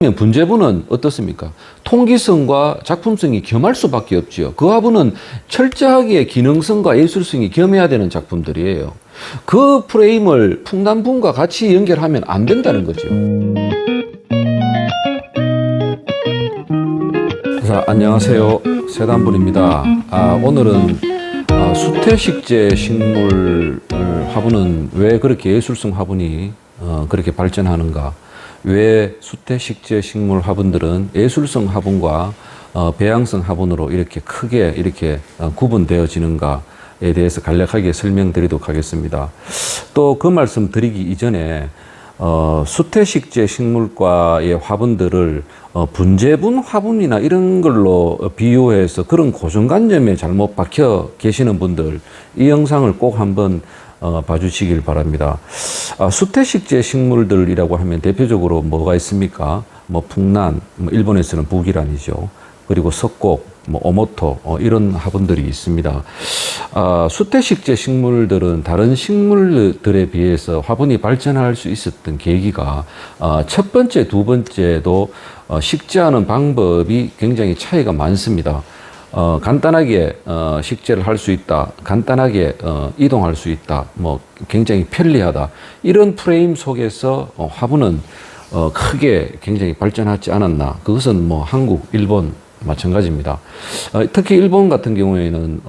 분재부는 어떻습니까? 통기성과 작품성이 겸할 수밖에 없지요. 그 화분은 철저하게 기능성과 예술성이 겸해야 되는 작품들이에요. 그 프레임을 풍남분과 같이 연결하면 안 된다는 거죠. 자, 안녕하세요. 세단분입니다. 오늘은 수태식재 식물 화분은 왜 그렇게 예술성 화분이 그렇게 발전하는가? 왜 수태식재 식물 화분들은 예술성 화분과 배양성 화분으로 이렇게 크게 구분되어지는가에 대해서 간략하게 설명드리도록 하겠습니다. 또 그 말씀 드리기 이전에 수태식재 식물과의 화분들을 분재분 화분이나 이런 걸로 비유해서 그런 고정관념에 잘못 박혀 계시는 분들, 이 영상을 꼭 한번 봐주시길 바랍니다. 수태식재 식물들이라고 하면 대표적으로 뭐가 있습니까? 풍란, 일본에서는 북이란이죠. 그리고 석곡, 오모토, 이런 화분들이 있습니다. 수태식재 식물들은 다른 식물들에 비해서 화분이 발전할 수 있었던 계기가 첫 번째, 두 번째도 식재하는 방법이 굉장히 차이가 많습니다. 간단하게 식재를 할 수 있다, 간단하게 이동할 수 있다, 굉장히 편리하다, 이런 프레임 속에서 화분은 크게 굉장히 발전하지 않았나. 그것은 한국, 일본 마찬가지입니다. 특히 일본 같은 경우에는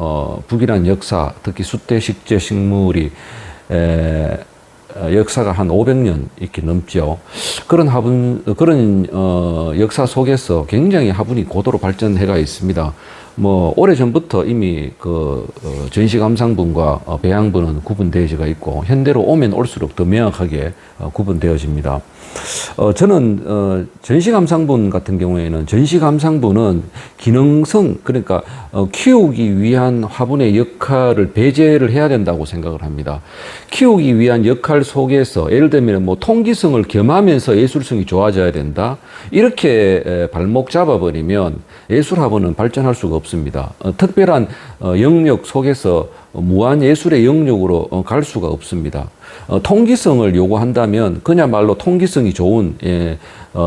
북이란 역사, 특히 수태식재 식물이 역사가 한 500년 이렇게 넘죠. 그런 역사 속에서 굉장히 화분이 고도로 발전해가 있습니다. 오래전부터 이미 전시감상분과 배양분은 구분되어져 있고, 현대로 오면 올수록 더 명확하게 구분되어집니다. 저는 전시감상분 같은 경우에는 전시감상분은 기능성, 그러니까 키우기 위한 화분의 역할을 배제를 해야 된다고 생각을 합니다. 키우기 위한 역할 속에서 예를 들면 통기성을 겸하면서 예술성이 좋아져야 된다, 이렇게 발목 잡아버리면 예술화분은 발전할 수가 없습니다. 특별한 영역 속에서 무한 예술의 영역으로 갈 수가 없습니다. 통기성을 요구한다면 그야말로 통기성이 좋은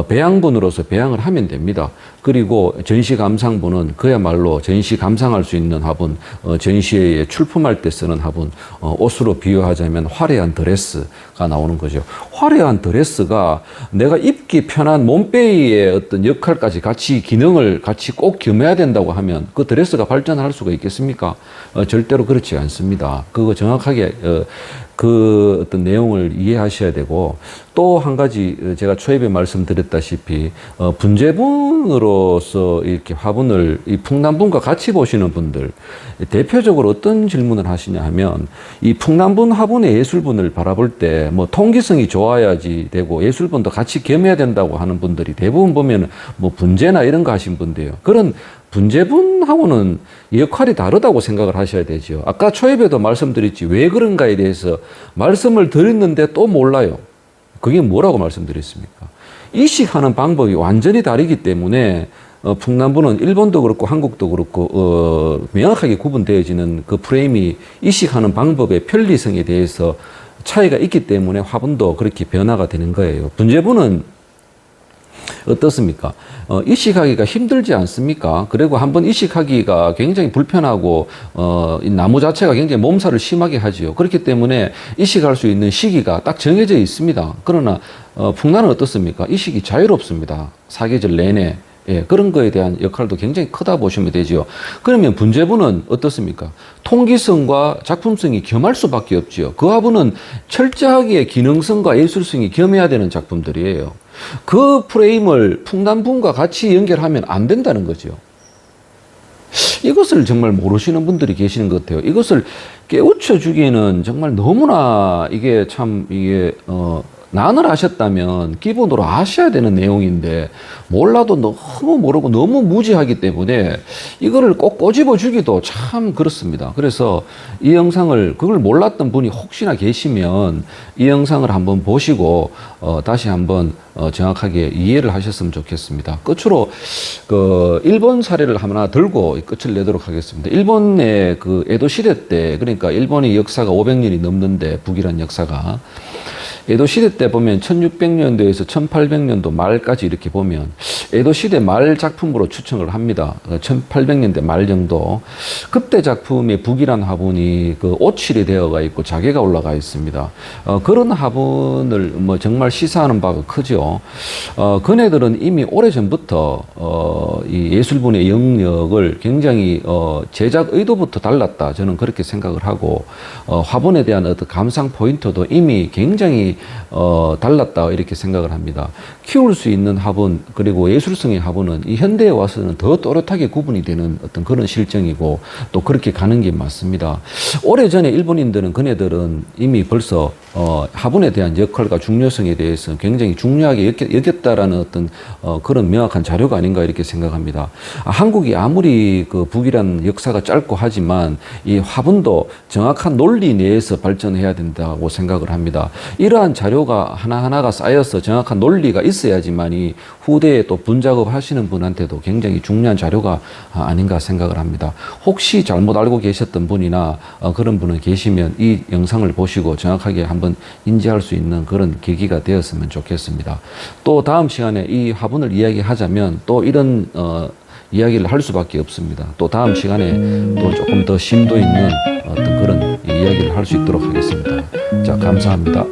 배양분으로서 배양을 하면 됩니다. 그리고 전시감상분은 그야말로 전시 감상할 수 있는 화분, 전시회에 출품할 때 쓰는 화분, 옷으로 비유하자면 화려한 드레스가 나오는 거죠. 화려한 드레스가 내가 입기 편한 몸빼이의 어떤 역할까지 기능을 같이 꼭 겸해야 된다고 하면 그 드레스가 발전할 수가 있겠습니까? 절대로 그렇지 않습니다. 그거 정확하게 그 어떤 내용을 이해하셔야 되고, 또 한 가지 제가 초입에 말씀드렸다시피 분재분으로서 이렇게 화분을 이 풍남분과 같이 보시는 분들, 대표적으로 어떤 질문을 하시냐 하면, 이 풍남분 화분의 예술분을 바라볼 때 통기성이 좋아야지 되고 예술분도 같이 겸해야 된다고 하는 분들이 대부분 보면 분재나 이런 거 하신 분들이에요. 그런 분재분하고는 역할이 다르다고 생각을 하셔야 되죠. 아까 초입에도 말씀드렸지, 왜 그런가에 대해서 말씀을 드렸는데 또 몰라요. 그게 뭐라고 말씀드렸습니까? 이식하는 방법이 완전히 다르기 때문에 풍남분은 일본도 그렇고 한국도 그렇고 명확하게 구분되어지는 그 프레임이 이식하는 방법의 편리성에 대해서 차이가 있기 때문에 화분도 그렇게 변화가 되는 거예요. 분재분은 어떻습니까? 이식하기가 힘들지 않습니까? 그리고 한번 이식하기가 굉장히 불편하고 이 나무 자체가 굉장히 몸살을 심하게 하지요. 그렇기 때문에 이식할 수 있는 시기가 딱 정해져 있습니다. 그러나 풍란은 어떻습니까? 이식이 자유롭습니다. 사계절 내내. 그런 거에 대한 역할도 굉장히 크다 보시면 되지요. 그러면 분재분은 어떻습니까? 통기성과 작품성이 겸할 수밖에 없지요. 그 화분은 철저하게 기능성과 예술성이 겸해야 되는 작품들이에요. 그 프레임을 풍남분과 같이 연결하면 안 된다는 거죠. 이것을 정말 모르시는 분들이 계시는 것 같아요. 이것을 깨우쳐 주기에는 정말 너무나 이게 나눌하셨다면 기본으로 아셔야 되는 내용인데, 몰라도 너무 모르고 너무 무지하기 때문에 이거를 꼭 꼬집어 주기도 참 그렇습니다. 그래서 이 영상을, 그걸 몰랐던 분이 혹시나 계시면 이 영상을 한번 보시고 다시 한번 정확하게 이해를 하셨으면 좋겠습니다. 끝으로 일본 사례를 하나 들고 끝을 내도록 하겠습니다. 일본의 에도 시대 때, 그러니까 일본의 역사가 500년이 넘는데, 북이란 역사가 에도 시대 때 보면 1600년도에서 1800년도 말까지 이렇게 보면 에도 시대 말 작품으로 추측을 합니다. 1800년대 말 정도. 그때 작품의 북이란 화분이 그 오칠이 되어가 있고 자개가 올라가 있습니다. 그런 화분을 뭐 정말 시사하는 바가 크죠. 그네들은 이미 오래전부터 이 예술분의 영역을 굉장히 제작 의도부터 달랐다. 저는 그렇게 생각을 하고 화분에 대한 어떤 감상 포인트도 이미 굉장히 달랐다 이렇게 생각을 합니다. 키울 수 있는 화분 그리고 예술성의 화분은 이 현대에 와서는 더 또렷하게 구분이 되는 어떤 그런 실정이고 또 그렇게 가는 게 맞습니다. 오래전에 일본인들은 그네들은 이미 벌써 화분에 대한 역할과 중요성에 대해서 굉장히 중요하게 여겼다라는 어떤 그런 명확한 자료가 아닌가 이렇게 생각합니다. 한국이 아무리 그 북이란 역사가 짧고 하지만 이 화분도 정확한 논리 내에서 발전해야 된다고 생각을 합니다. 이러한 자료가 하나하나가 쌓여서 정확한 논리가 있어야지만이 후대에 또 분작업 하시는 분한테도 굉장히 중요한 자료가 아닌가 생각을 합니다. 혹시 잘못 알고 계셨던 분이나 그런 분은 계시면 이 영상을 보시고 정확하게 한번 인지할 수 있는 그런 계기가 되었으면 좋겠습니다. 또 다음 시간에 이 화분을 이야기하자면 또 이런 이야기를 할 수밖에 없습니다. 또 다음 시간에 또 조금 더 심도 있는 어떤 그런 이야기를 할 수 있도록 하겠습니다. 자, 감사합니다.